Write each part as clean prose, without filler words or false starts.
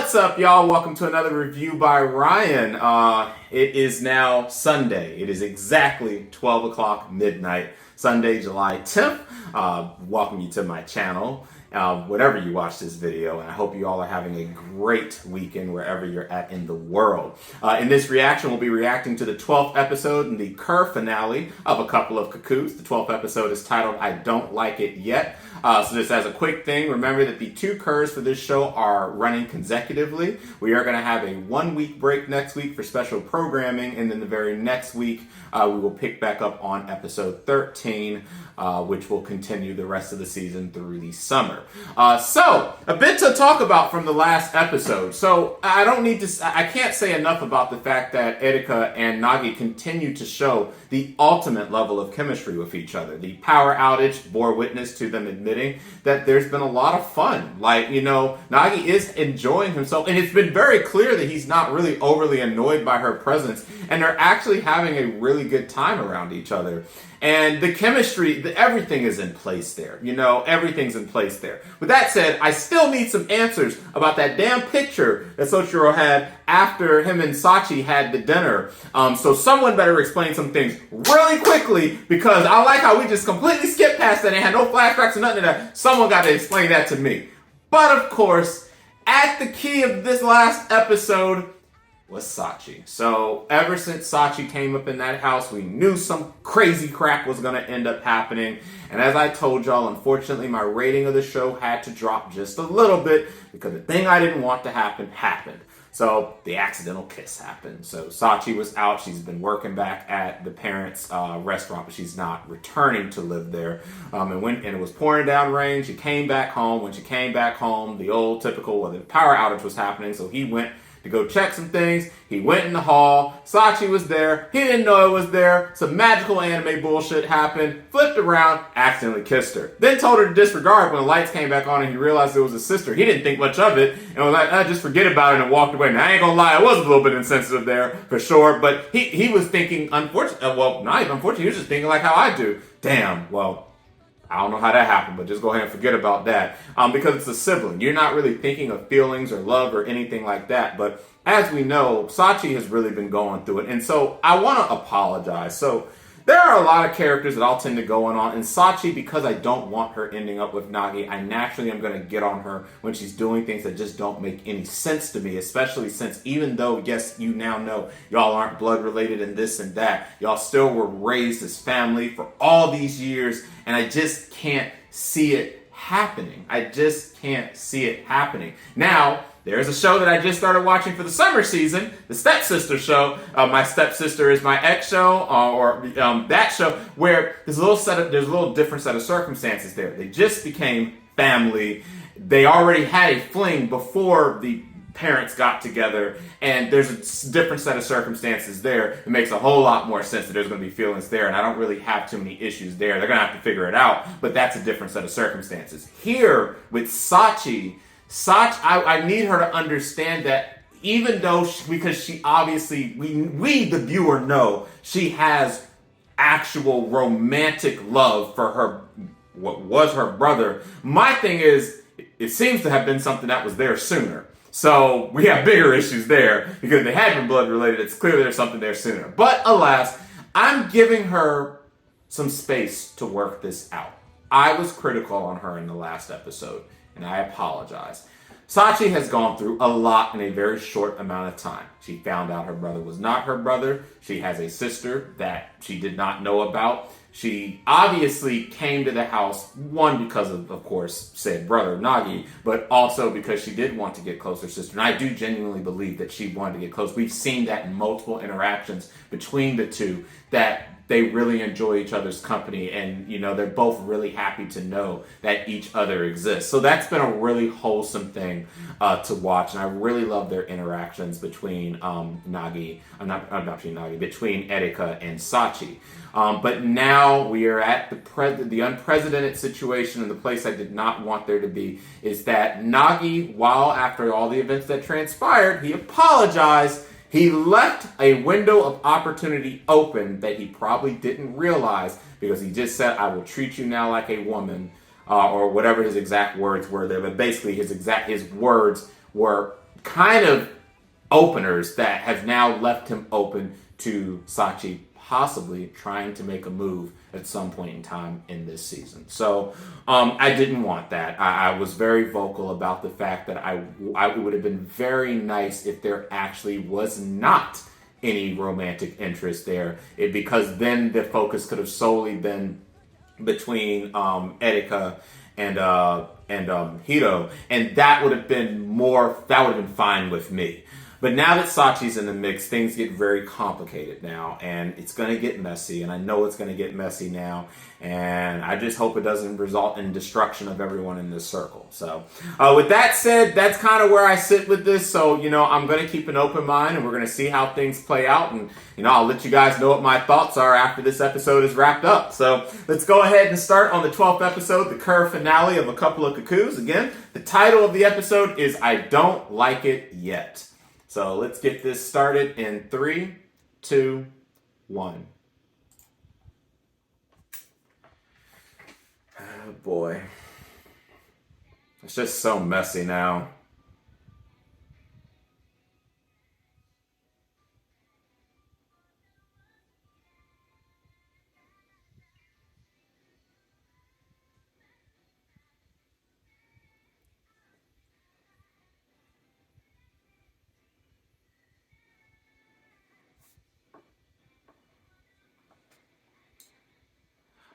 What's up, y'all? Welcome to another review by Ryan. It is now Sunday. It is exactly 12 o'clock midnight, Sunday, July 10th. Welcome you to my channel, whenever you watch this video, and I hope you all are having a great weekend wherever you're at in the world. In this reaction, we'll be reacting to the 12th episode and the COUR finale of A Couple of Cuckoos. The 12th episode is titled I Don't Like It Yet. So just as a quick thing, remember that the two COURs for this show are running consecutively. We are going to have a 1 week break next week for special programming, and then the very next week we will pick back up on episode 13, which will continue the rest of the season through the summer. So a bit to talk about from the last episode. So I can't say enough about the fact that Erika and Nagi continue to show the ultimate level of chemistry with each other. The power outage bore witness to them admitting that there's been a lot of fun. Like, you know, Nagi is enjoying himself, and it's been very clear that he's not really overly annoyed by her presence, and they're actually having a really good time around each other. And the chemistry, everything is in place there. You know, everything's in place there. With that said, I still need some answers about that damn picture that Soichiro had after him and Sachi had the dinner. So someone better explain some things really quickly, because I like how we just completely skipped past that and had no flashbacks or nothing of that. Someone got to explain that to me. But of course, at the key of this last episode was Sachi. So ever since Sachi came up in that house, we knew some crazy crap was going to end up happening. And as I told y'all, unfortunately, my rating of the show had to drop just a little bit because the thing I didn't want to happen happened. So the accidental kiss happened. So Sachi was out. She's been working back at the parents' restaurant, but she's not returning to live there. And it was pouring down rain. She came back home. When she came back home, the old typical, the power outage was happening. So he went to go check some things. He went in the hall. Sachi was there. He didn't know it was there. Some magical anime bullshit happened. Flipped around, accidentally kissed her. Then told her to disregard when the lights came back on and he realized it was his sister. He didn't think much of it and was like, just forget about it, and walked away. Now, I ain't gonna lie, I was a little bit insensitive there for sure, but he was thinking, well, not even unfortunately, he was just thinking like how I do. Damn, well, I don't know how that happened, but just go ahead and forget about that. Because it's a sibling. You're not really thinking of feelings or love or anything like that. But as we know, Sachi has really been going through it. And so I want to apologize. So there are a lot of characters that I'll tend to go on. And Sachi, because I don't want her ending up with Nagi, I naturally am going to get on her when she's doing things that just don't make any sense to me, especially since even though, yes, you now know y'all aren't blood related and this and that, y'all still were raised as family for all these years, and I just can't see it happening. I just can't see it happening. Now, there's a show that I just started watching for the summer season, the Stepsister show. My Stepsister is My Ex show, that show, where there's a little different set of circumstances there. They just became family. They already had a fling before the parents got together, and there's a different set of circumstances there. It makes a whole lot more sense that there's going to be feelings there, and I don't really have too many issues there. They're going to have to figure it out, but that's a different set of circumstances. Here, with Sachi, I need her to understand that even though, because she obviously, we the viewer know, she has actual romantic love for her, what was her brother. My thing is, it seems to have been something that was there sooner. So we have bigger issues there because if they had been blood related, it's clear there's something there sooner. But alas, I'm giving her some space to work this out. I was critical on her in the last episode, and I apologize. Sachi has gone through a lot in a very short amount of time. She found out her brother was not her brother. She has a sister that she did not know about. She obviously came to the house, one, because of course, said brother, Nagi, but also because she did want to get close to her sister. And I do genuinely believe that she wanted to get close. We've seen that in multiple interactions between the two, that they really enjoy each other's company, and you know, they're both really happy to know that each other exists. So that's been a really wholesome thing to watch, and I really love their interactions between between Erika and Sachi. But now we are at the unprecedented situation, and the place I did not want there to be is that Nagi, while after all the events that transpired, he apologized. He left a window of opportunity open that he probably didn't realize, because he just said, I will treat you now like a woman, or whatever his exact words were there. But basically his words were, kind of openers that have now left him open to Sachi possibly trying to make a move at some point in time in this season. So I didn't want that. I was very vocal about the fact that I would have been very nice if there actually was not any romantic interest there, because then the focus could have solely been between Erika and Hiro, and that would have been more. That would have been fine with me. But now that Sachi's in the mix, things get very complicated now, and it's going to get messy, and I know it's going to get messy now, and I just hope it doesn't result in destruction of everyone in this circle. So, with that said, that's kind of where I sit with this, so, I'm going to keep an open mind, and we're going to see how things play out, and, I'll let you guys know what my thoughts are after this episode is wrapped up. So, let's go ahead and start on the 12th episode, the COUR finale of A Couple of Cuckoos. Again, the title of the episode is I Don't Like It Yet. So let's get this started in 3, 2, 1. Oh boy. It's just so messy now.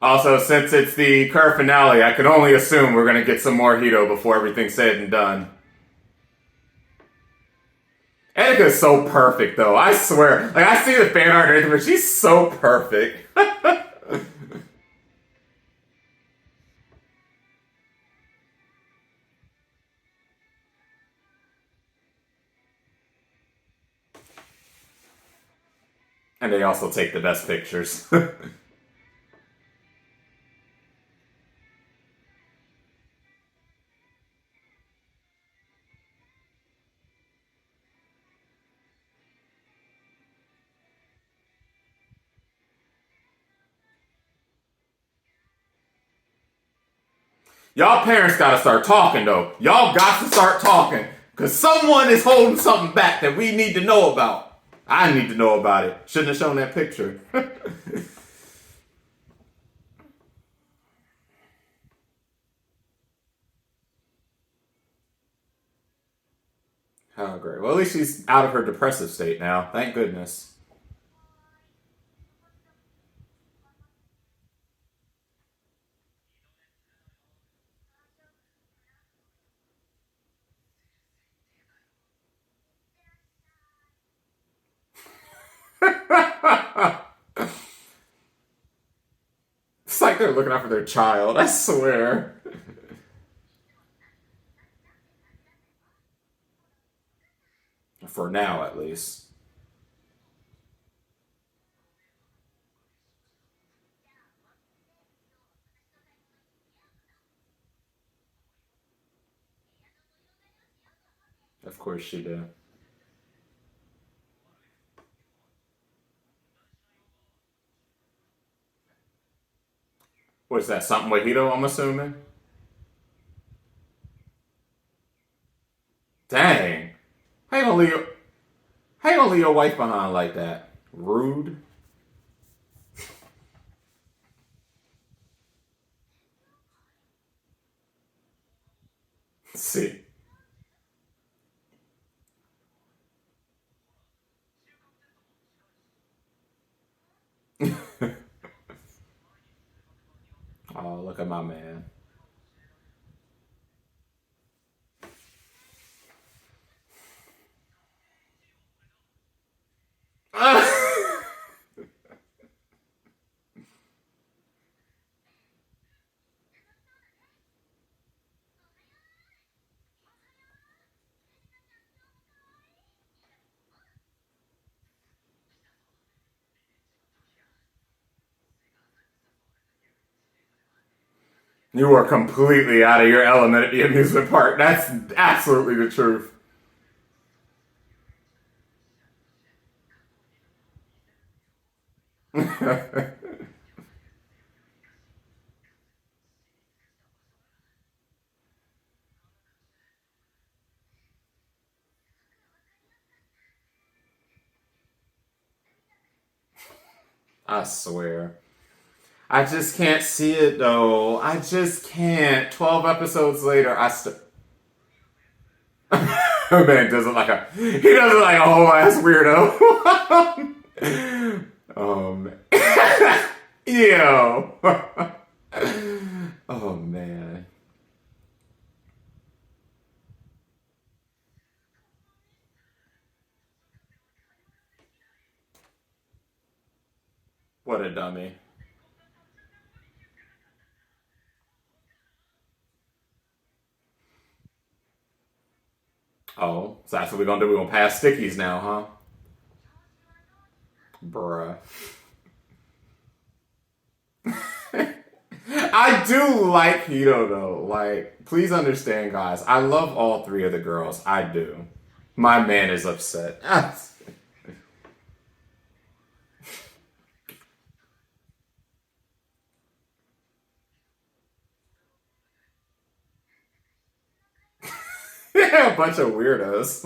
Also, since it's the COUR finale, I can only assume we're going to get some more Hito before everything's said and done. Erika is so perfect, though. I swear. I see the fan art and everything, but she's so perfect. And they also take the best pictures. Y'all parents gotta start talking, though. Y'all got to start talking. Because someone is holding something back that we need to know about. I need to know about it. Shouldn't have shown that picture. Oh, great. Well, at least she's out of her depressive state now. Thank goodness. It's like they're looking out for their child. I swear. For now, at least. Of course she did. What's that? Something with Hito, I'm assuming? Dang. How you gonna leave your, how you gonna leave your wife behind like that? Rude. Let's see. Oh, look at my man. You are completely out of your element at the amusement park. That's absolutely the truth. I swear. I just can't see it though. I just can't. 12 episodes later, I still. Man doesn't like a. He doesn't like a whole ass weirdo. Ew. Oh man. What a dummy. Oh, so that's what we're gonna do. We're gonna pass stickies now, huh? Bruh. I do like Hito though. Like, please understand, guys. I love all three of the girls. I do. My man is upset. Yeah, a bunch of weirdos.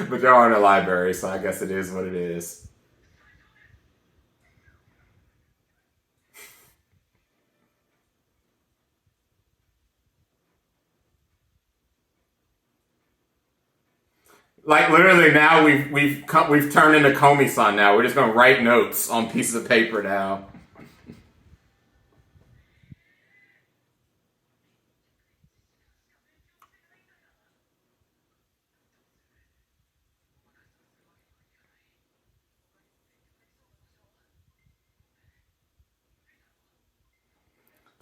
But y'all are in a library, so I guess it is what it is. Like literally now we've turned into Comey-san now. We're just gonna write notes on pieces of paper now.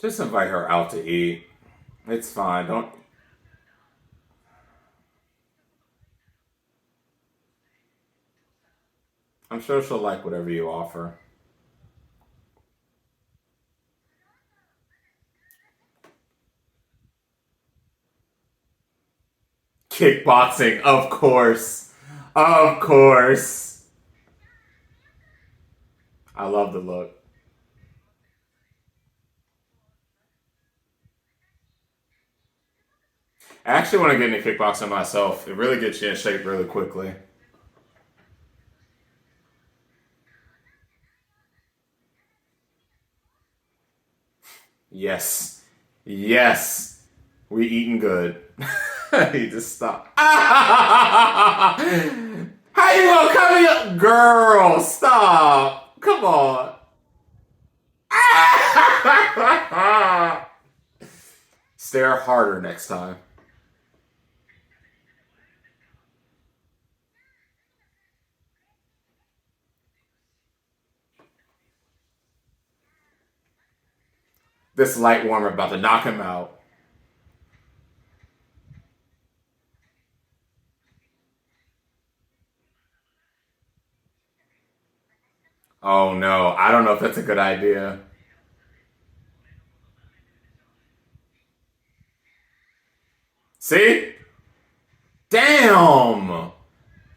Just invite her out to eat. It's fine. Don't. I'm sure she'll like whatever you offer. Kickboxing, of course. Of course. I love the look. I actually want to get into kickboxing myself. It really gets you in shape really quickly. Yes. Yes. We eating good. He just stopped. How you gonna come here? Girl, stop. Come on. Stare harder next time. This light warmer about to knock him out. Oh no, I don't know if that's a good idea. See? Damn!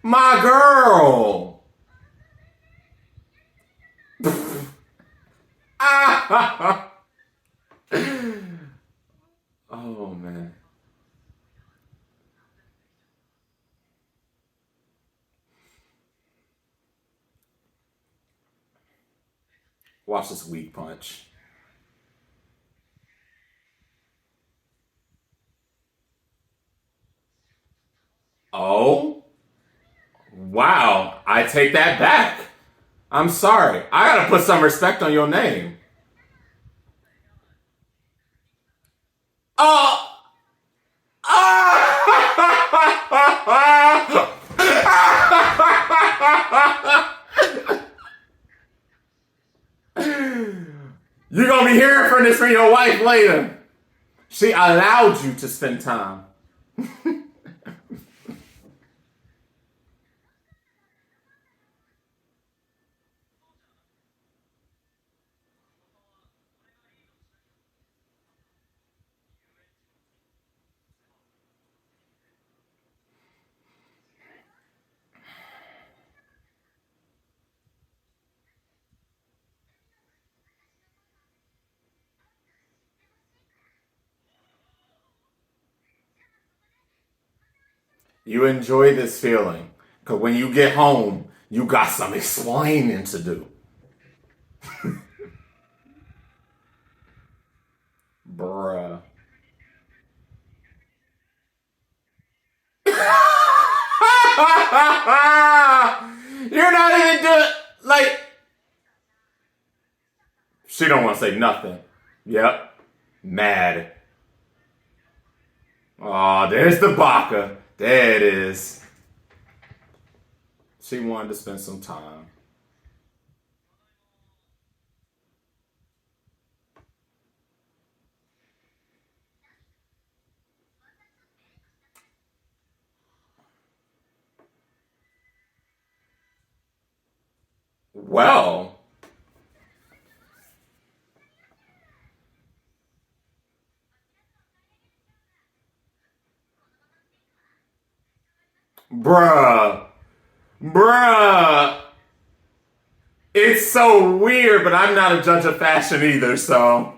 My girl! Oh man. Watch this weak punch. Oh? Wow. I take that back. I'm sorry. I gotta put some respect on your name. Oh! You're gonna be hearing from this from your wife later. She allowed you to spend time. You enjoy this feeling. Because when you get home, You got some explaining to do. Bruh. You're not even doing like she don't want to say nothing. Yep. Mad. Oh, there's the baka. There it is. She wanted to spend some time. Well, bruh. Bruh. It's so weird, but I'm not a judge of fashion either, so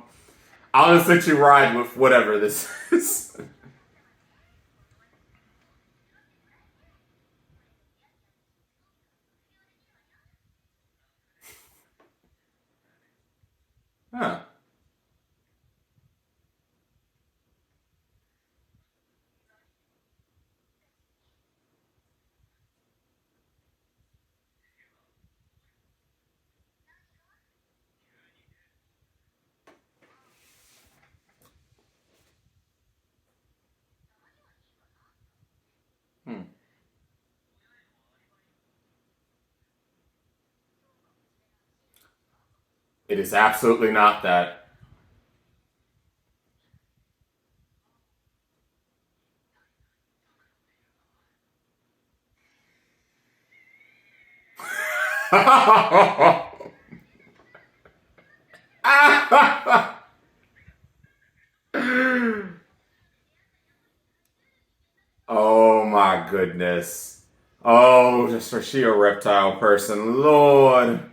I'll just let you ride with whatever this is. Huh. Hmm. It is absolutely not that. Oh my goodness. Oh, just for she a reptile person. Lord.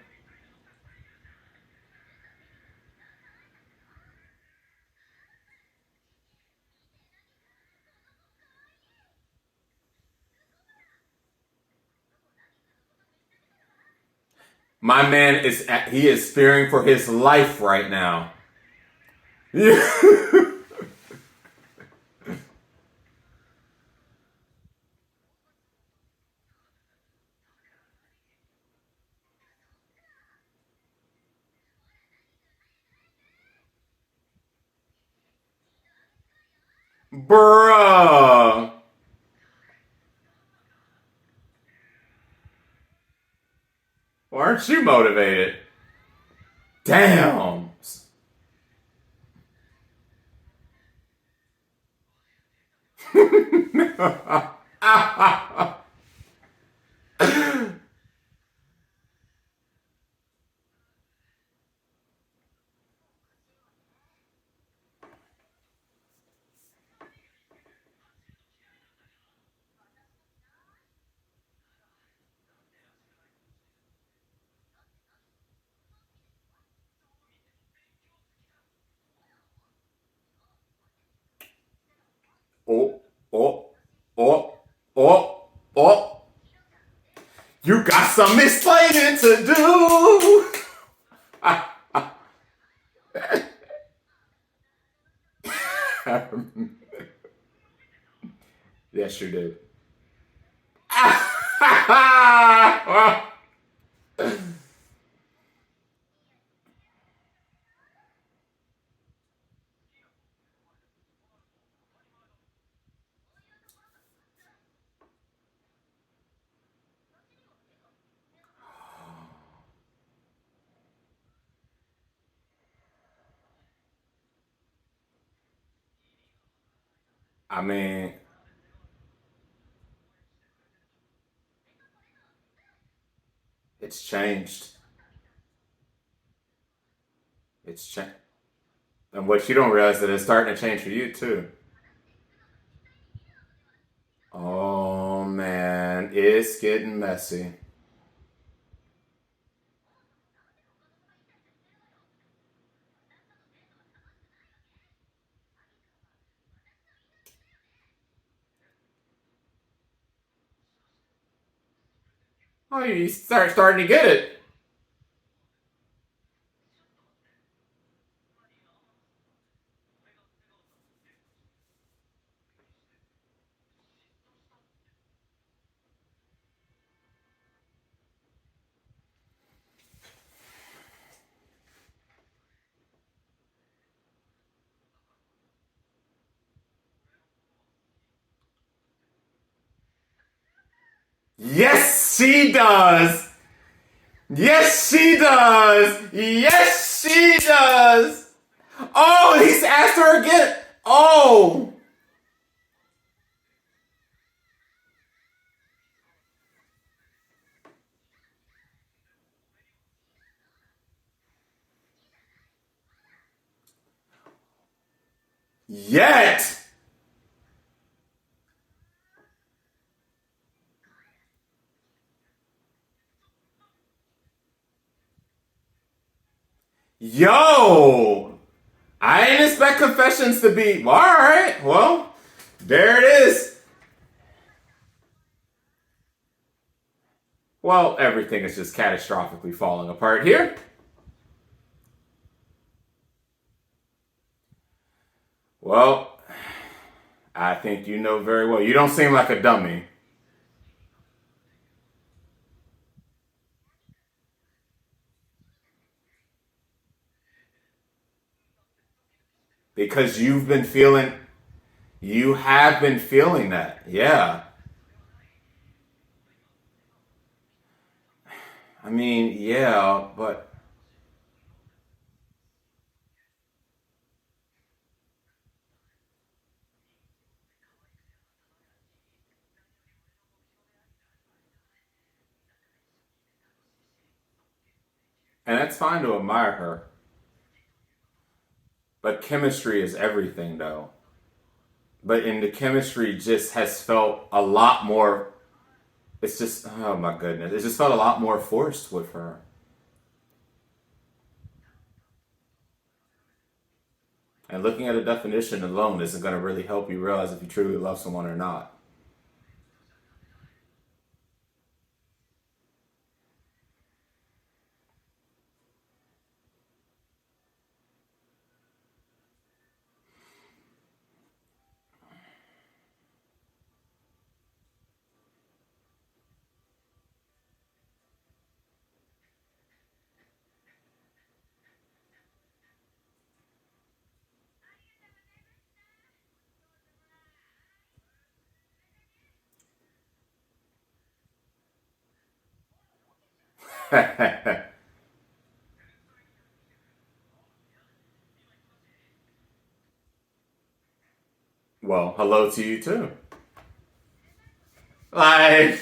My man he is fearing for his life right now. Bruh. Why aren't you motivated? Damn. Oh, oh, oh, oh, oh. You got some explaining to do. Yes, you do. I mean, it's changed. It's changed. And what you don't realize that it's starting to change for you too. Oh man, it's getting messy. Oh, you starting to get it. Yes, she does. Yes, she does. Yes, she does. Oh, he's asked her again. Oh. Yet. Yo. I didn't expect confessions to be. All right. Well, there it is. Well, everything is just catastrophically falling apart here. Well, I think you know very well. You don't seem like a dummy. Because you have been feeling that. Yeah. I mean, yeah, but, and that's fine to admire her. But chemistry is everything, though. But in the chemistry just has felt a lot more. It's just, oh my goodness. It just felt a lot more forced with her. And looking at a definition alone isn't going to really help you realize if you truly love someone or not. Well, hello to you too. Like,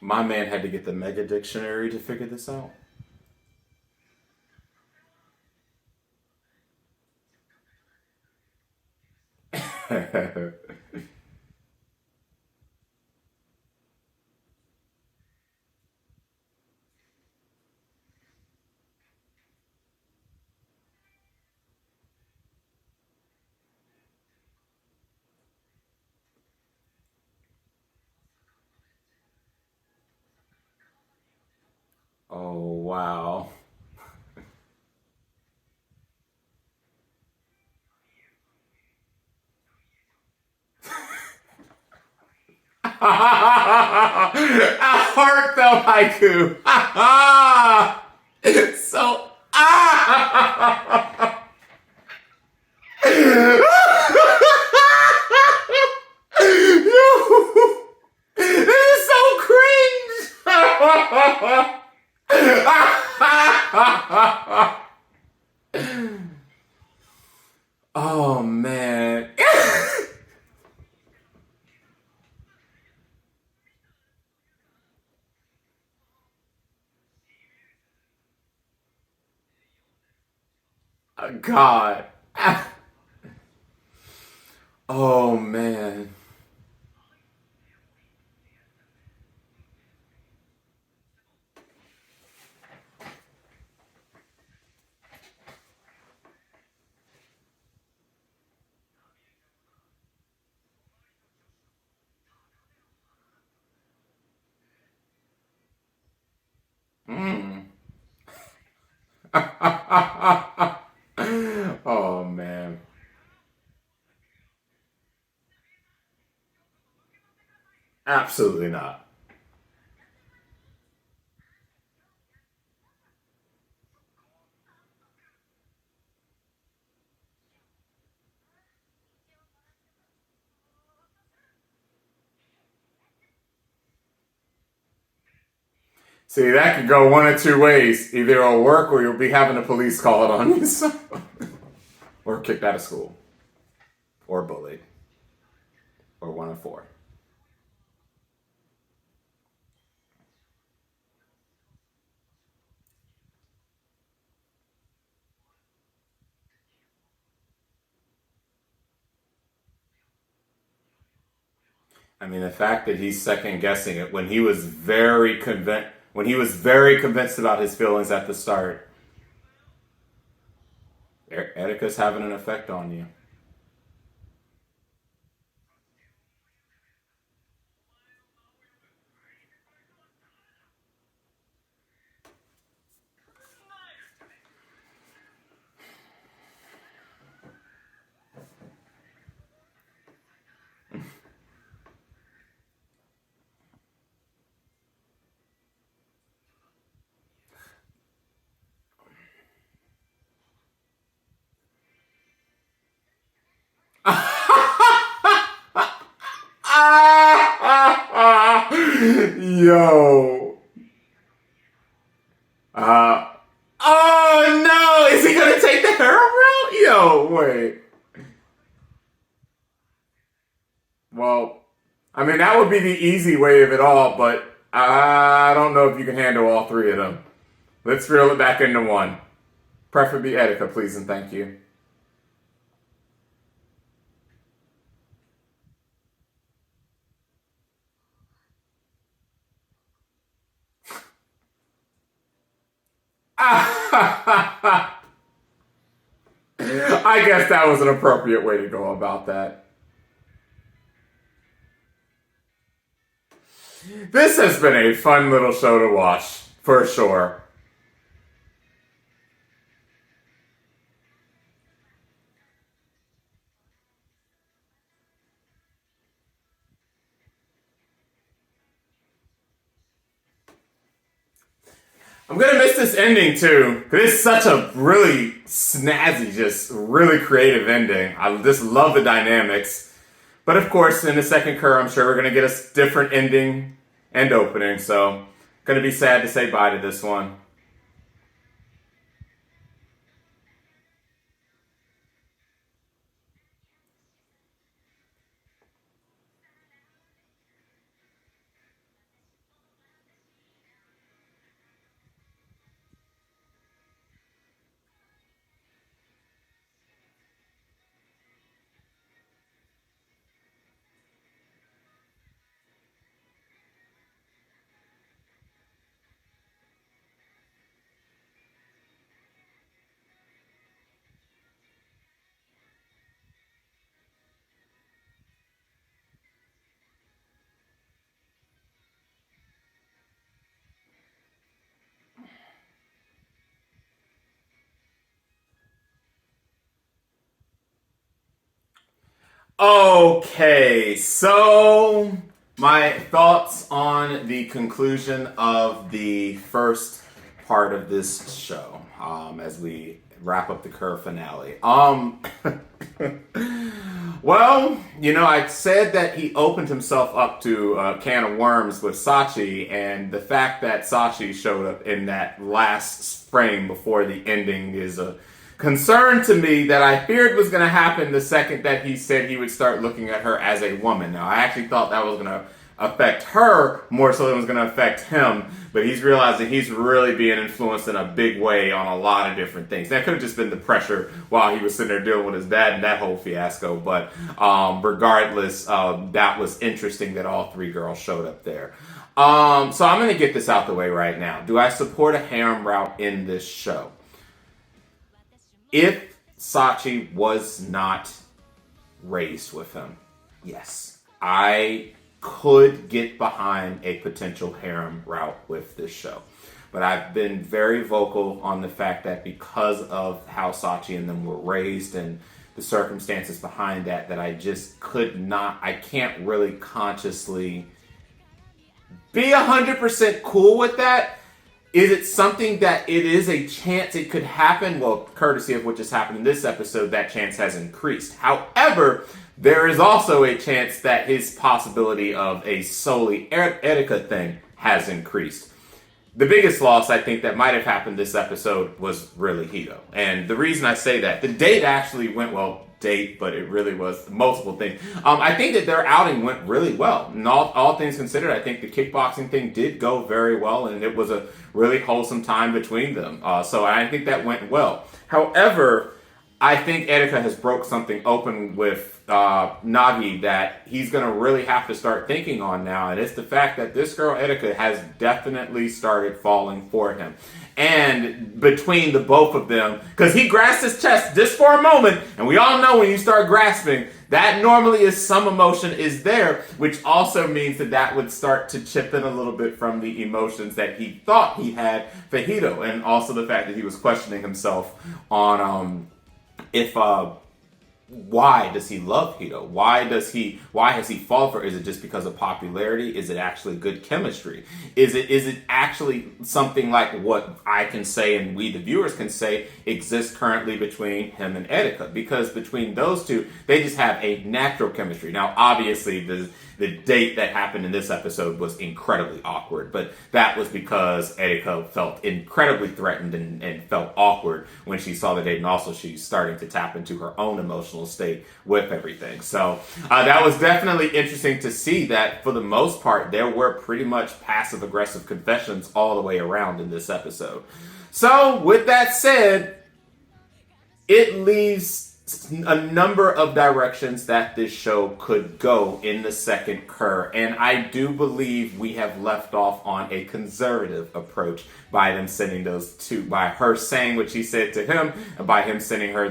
my man had to get the mega dictionary to figure this out. Oh, wow. A heartfelt haiku. So, this is so cringe. Oh man. God. Oh man. Oh, man. Absolutely not. See, that could go one of two ways. Either it'll work or you'll be having the police call it on you. Or kicked out of school. Or bullied. Or one of four. I mean, the fact that he's second guessing it when he was very convinced about his feelings at the start. Etica's having an effect on you. Yo. Uh, oh no! Is he gonna take the harem route? Yo, wait. Well, I mean that would be the easy way of it all, but I don't know if you can handle all three of them. Let's reel it back into one. Preferably Etika, please and thank you. I guess that was an appropriate way to go about that. This has been a fun little show to watch, for sure. I'm gonna miss this ending too, because it's such a really snazzy, just really creative ending. I just love the dynamics. But of course, in the second COUR, I'm sure we're gonna get a different ending and opening, so gonna be sad to say bye to this one. Okay, so my thoughts on the conclusion of the first part of this show, as we wrap up the COUR finale. Well, I said that he opened himself up to a can of worms with Sachi, and the fact that Sachi showed up in that last frame before the ending is a concern to me that I feared was going to happen the second that he said he would start looking at her as a woman. Now, I actually thought that was going to affect her more so than it was going to affect him, but he's realizing he's really being influenced in a big way on a lot of different things. That could have just been the pressure while he was sitting there dealing with his dad and that whole fiasco, but regardless, that was interesting that all three girls showed up there. So I'm going to get this out the way right now. Do I support a harem route in this show? If Sachi was not raised with him, yes, I could get behind a potential harem route with this show. but I've been very vocal on the fact that because of how Sachi and them were raised and the circumstances behind that, that I just I can't really consciously be 100% cool with that. Is it something that it is a chance it could happen? Well, courtesy of what just happened in this episode, that chance has increased. However, there is also a chance that his possibility of a solely Etika thing has increased. The biggest loss I think that might have happened this episode was really Hito. And the reason I say that, the date actually went, but it really was multiple things. I think that their outing went really well. And all things considered, I think the kickboxing thing did go very well, and it was a really wholesome time between them. So I think that went well. However, I think Etika has broke something open with Nagi that he's going to really have to start thinking on now, and it's the fact that this girl Etika has definitely started falling for him. And between the both of them, because he grasped his chest just for a moment, and we all know when you start grasping, that normally is some emotion is there, which also means that would start to chip in a little bit from the emotions that he thought he had for Hito, and also the fact that he was questioning himself on why does he love Hito? Why has he fallen for her? Is it just because of popularity? Is it actually good chemistry? Is it actually something like what I can say and we the viewers can say exists currently between him and Etika? Because between those two, they just have a natural chemistry. Now, obviously, the date that happened in this episode was incredibly awkward, but that was because Etika felt incredibly threatened and felt awkward when she saw the date, and also she's starting to tap into her own emotional state with everything. So that was definitely interesting to see that for the most part, there were pretty much passive-aggressive confessions all the way around in this episode. So with that said, it leaves a number of directions that this show could go in the second COUR, and I do believe we have left off on a conservative approach by them sending those two, by her saying what she said to him, and by him sending her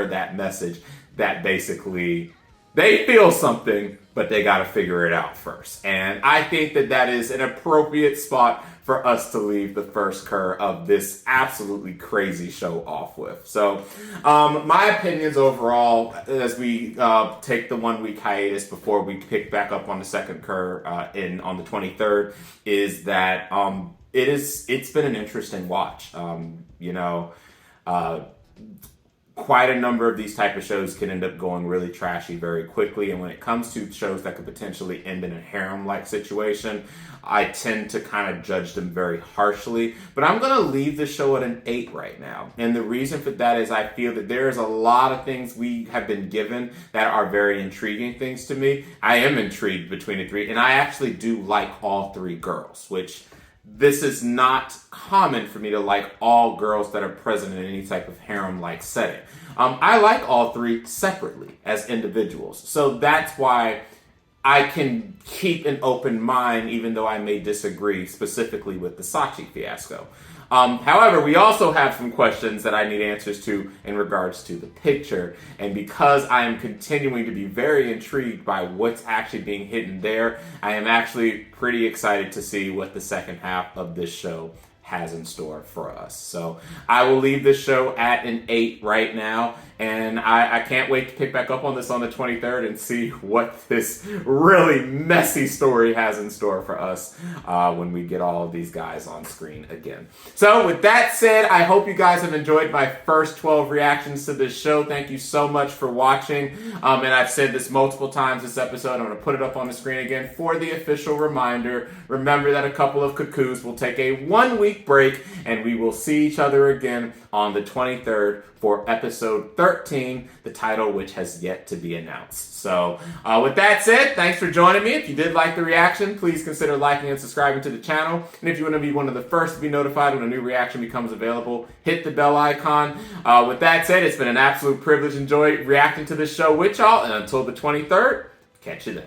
that message that basically they feel something, but they got to figure it out first. And I think that is an appropriate spot for us to leave the first COUR of this absolutely crazy show off with. So, my opinions overall, as we take the 1 week hiatus before we pick back up on the second COUR on the 23rd, is that it's been an interesting watch. Quite a number of these type of shows can end up going really trashy very quickly, and when it comes to shows that could potentially end in a harem-like situation, I tend to kind of judge them very harshly. But I'm going to leave the show at an 8 right now, and the reason for that is I feel that there is a lot of things we have been given that are very intriguing things to me. I am intrigued between the three, and I actually do like all three girls, which this is not common for me to like all girls that are present in any type of harem-like setting. I like all three separately as individuals. So that's why I can keep an open mind, even though I may disagree specifically with the Sachi fiasco. However, we also have some questions that I need answers to in regards to the picture. And because I am continuing to be very intrigued by what's actually being hidden there, I am actually pretty excited to see what the second half of this show has in store for us. So I will leave this show at an 8 right now, and I can't wait to pick back up on this on the 23rd and see what this really messy story has in store for us when we get all of these guys on screen again. So with that said, I hope you guys have enjoyed my first 12 reactions to this show. Thank you so much for watching. And I've said this multiple times this episode. I'm going to put it up on the screen again for the official reminder. Remember that a couple of Cuckoos will take a 1 week break, and we will see each other again on the 23rd for episode 13, the title which has yet to be announced. So with that said, thanks for joining me. If you did like the reaction, please consider liking and subscribing to the channel. And if you want to be one of the first to be notified when a new reaction becomes available, hit the bell icon. With that said, it's been an absolute privilege and joy reacting to this show with y'all. And until the 23rd, catch you then.